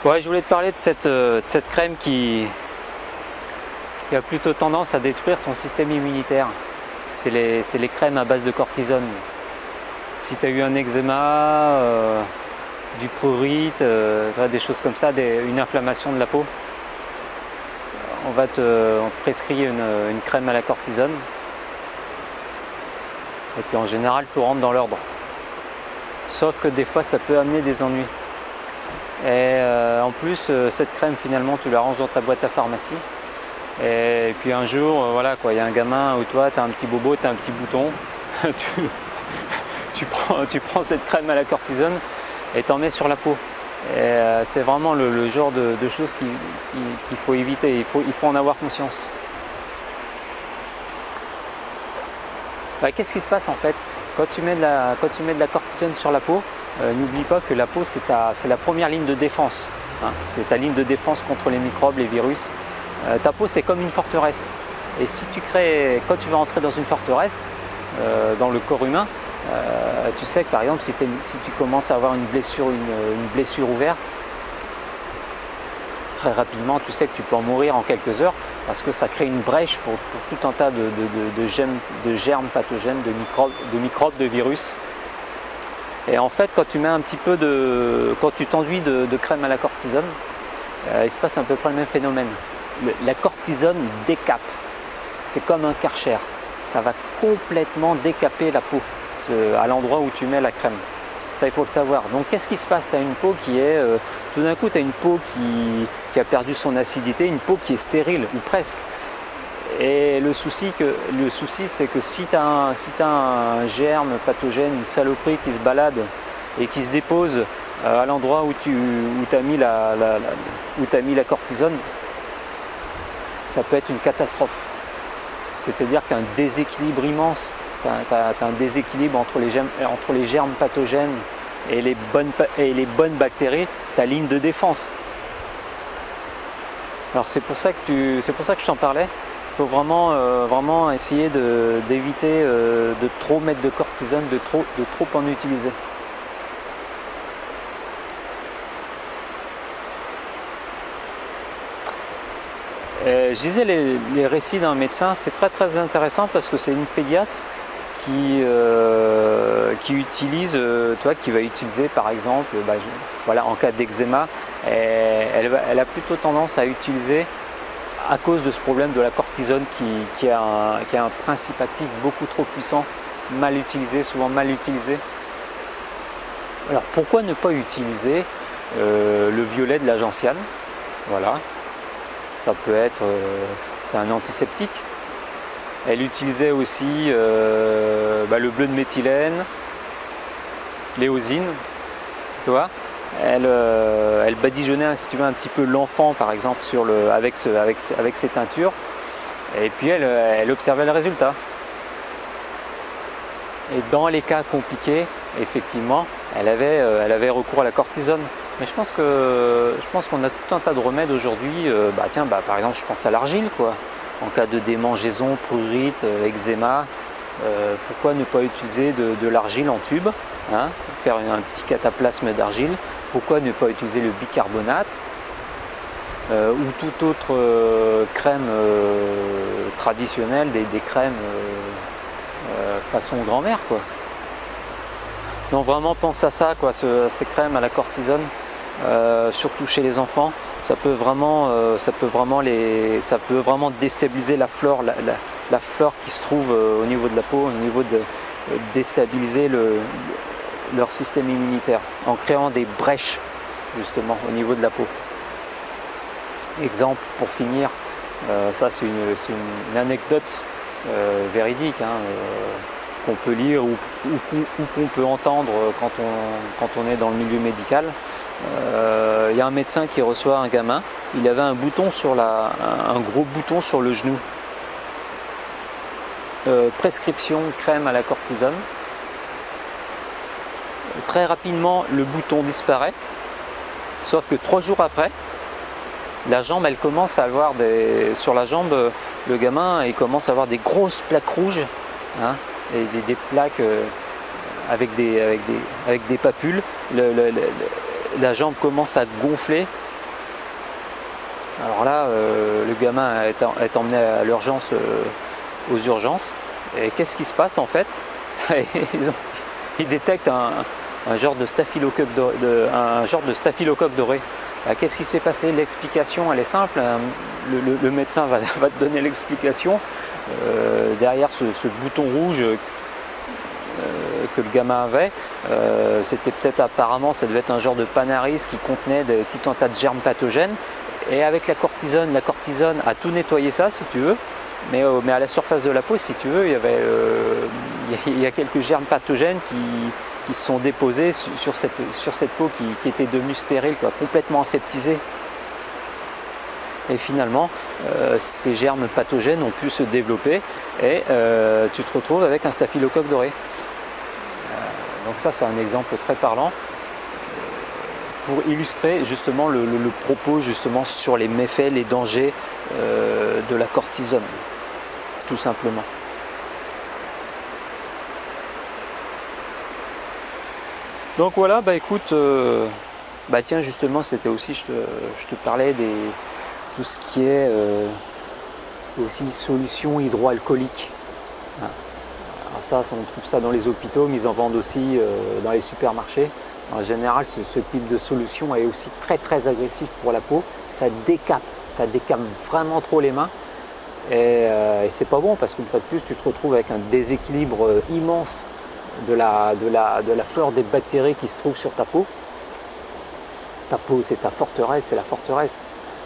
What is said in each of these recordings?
Ouais, je voulais te parler de cette crème qui a plutôt tendance à détruire ton système immunitaire. C'est les crèmes à base de cortisone. Si tu as eu un eczéma, du prurite, des choses comme ça, une inflammation de la peau, on te prescrit une crème à la cortisone. Et puis en général, tout rentre dans l'ordre. Sauf que des fois, ça peut amener des ennuis. Et en plus, cette crème, finalement, tu la ranges dans ta boîte à pharmacie. Et puis un jour, voilà quoi, il y a un gamin où toi, tu as un petit bobo, tu as un petit bouton. tu prends cette crème à la cortisone et t'en mets sur la peau. Et c'est vraiment le genre de choses qu'il faut éviter, il faut en avoir conscience. Qu'est-ce qui se passe en fait quand tu mets de la cortisone sur la peau? N'oublie pas que la peau c'est la première ligne de défense, hein. C'est ta ligne de défense contre les microbes, les virus. Ta peau c'est comme une forteresse. Et quand tu vas entrer dans une forteresse, dans le corps humain, tu sais que par exemple si tu commences à avoir une blessure ouverte, très rapidement tu sais que tu peux en mourir en quelques heures parce que ça crée une brèche pour tout un tas de germes pathogènes, de microbes, de virus. Et en fait quand tu t'enduis de crème à la cortisone, il se passe à peu près le même phénomène. La cortisone décape, c'est comme un Karcher, ça va complètement décaper la peau à l'endroit où tu mets la crème. Ça, il faut le savoir. Donc qu'est-ce qui se passe? Tu as une peau qui est, tout d'un coup tu as une peau qui a perdu son acidité, une peau qui est stérile, ou presque. Et le souci c'est que si tu as un germe pathogène, une saloperie qui se balade et qui se dépose à l'endroit où tu as mis la cortisone, ça peut être une catastrophe. C'est-à-dire qu'un déséquilibre immense, tu as un déséquilibre entre les germes pathogènes et les bonnes bactéries, ta ligne de défense. Alors c'est pour ça que je t'en parlais. Il faut vraiment essayer d'éviter de trop mettre de cortisone, de trop en utiliser. Je disais les récits d'un médecin, c'est très très intéressant parce que c'est une pédiatre qui va utiliser par exemple, en cas d'eczéma, elle a plutôt tendance à utiliser, à cause de ce problème de la cortisone qui a un principe actif beaucoup trop puissant, souvent mal utilisé. Alors pourquoi ne pas utiliser le violet de la gentiane? Voilà. Ça peut être, c'est un antiseptique. Elle utilisait aussi le bleu de méthylène, l'éosine, tu vois. Elle badigeonnait, si tu veux, un petit peu l'enfant par exemple avec ses teintures, et puis elle observait le résultat. Et dans les cas compliqués, effectivement, elle avait recours à la cortisone. Mais je pense qu'on a tout un tas de remèdes aujourd'hui. Par exemple, je pense à l'argile, quoi. En cas de démangeaison, prurite, eczéma, pourquoi ne pas utiliser de l'argile en tube, hein, faire un petit cataplasme d'argile? Pourquoi ne pas utiliser le bicarbonate ou toute autre crème traditionnelle, des crèmes façon grand-mère, quoi. Donc vraiment pense à ça, quoi, ces crèmes à la cortisone, surtout chez les enfants, ça peut vraiment déstabiliser la flore, la flore qui se trouve au niveau de la peau, au niveau de déstabiliser leur système immunitaire en créant des brèches justement au niveau de la peau. Exemple pour finir, ça c'est une anecdote véridique, hein, qu'on peut lire ou qu'on peut entendre quand on est dans le milieu médical. Il y a un médecin qui reçoit un gamin, il avait un gros bouton sur le genou. Prescription crème à la cortisone. Très rapidement le bouton disparaît, sauf que 3 jours après, la jambe elle commence à avoir sur la jambe, le gamin il commence à avoir des grosses plaques rouges, hein, et des plaques avec des papules. La jambe commence à gonfler Alors là, le gamin est emmené à l'urgence, aux urgences. Et qu'est-ce qui se passe en fait? Ils détectent un genre de staphylocoque doré. Qu'est-ce qui s'est passé? L'explication, elle est simple. Le médecin va te donner l'explication. Derrière ce bouton rouge que le gamin avait, c'était peut-être apparemment, ça devait être un genre de panaris qui contenait tout un tas de germes pathogènes. Et avec la cortisone a tout nettoyé ça, si tu veux. Mais à la surface de la peau, si tu veux, il y a quelques germes pathogènes qui se sont déposés sur cette peau qui était devenue stérile, quoi, complètement aseptisée. Et finalement, ces germes pathogènes ont pu se développer et tu te retrouves avec un staphylocoque doré. Donc ça, c'est un exemple très parlant pour illustrer justement le propos justement sur les méfaits, les dangers de la cortisone, tout simplement. Donc voilà, bah écoute, tiens, justement, c'était aussi, je te parlais tout ce qui est aussi solutions hydroalcooliques. Alors ça, on trouve ça dans les hôpitaux, mais ils en vendent aussi dans les supermarchés. En général, ce type de solution est aussi très très agressif pour la peau. Ça décape vraiment trop les mains. Et c'est pas bon parce qu'une fois de plus, tu te retrouves avec un déséquilibre immense de la flore des bactéries qui se trouvent sur ta peau. Ta peau, c'est ta forteresse, c'est la forteresse.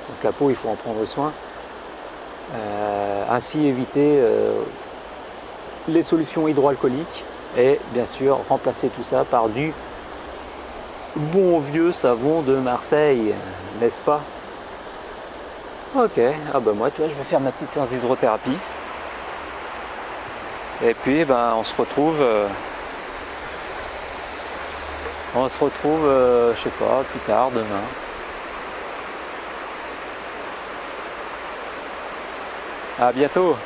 Donc la peau, il faut en prendre soin. Ainsi éviter les solutions hydroalcooliques et bien sûr remplacer tout ça par du bon vieux savon de Marseille, n'est-ce pas? Ok, moi tu vois, je vais faire ma petite séance d'hydrothérapie. Et puis on se retrouve je sais pas, plus tard, demain. À bientôt.